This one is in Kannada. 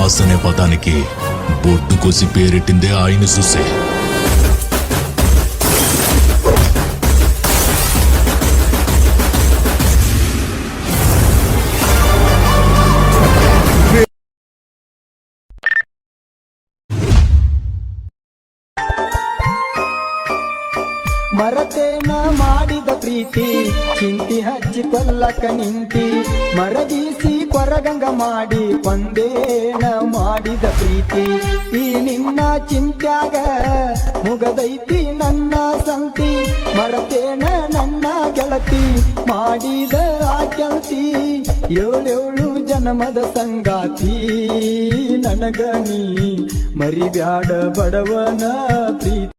బాస్ అనే పదానికి బొడ్డు కోసి పేరెట్టిందే ఆయన చూసే. ಮರತೇನ ಮಾಡಿದ ಪ್ರೀತಿ ಚಿಂತಿ ಹಚ್ಚಿ ಕೊಲ್ಲಕ ನಿಂತಿ, ಮರದೀಸಿ ಕೊರಗಂಗ ಮಾಡಿ ಕೊಂದೇನ ಮಾಡಿದ ಪ್ರೀತಿ. ಈ ನಿನ್ನ ಚಿಂತ್ಯಾಗ ಮುಗದೈತಿ ನನ್ನ ಸಂತಿ, ಮರತೇನ ನನ್ನ ಗೆಳತಿ ಮಾಡಿದ ಆ ಗೆಳತಿ. ಏಳೇಳು ಜನ್ಮದ ಸಂಗಾತಿ ನನಗ ನೀ ಮರಿಬ್ಯಾಡ ಬಡವನ ಪ್ರೀತಿ.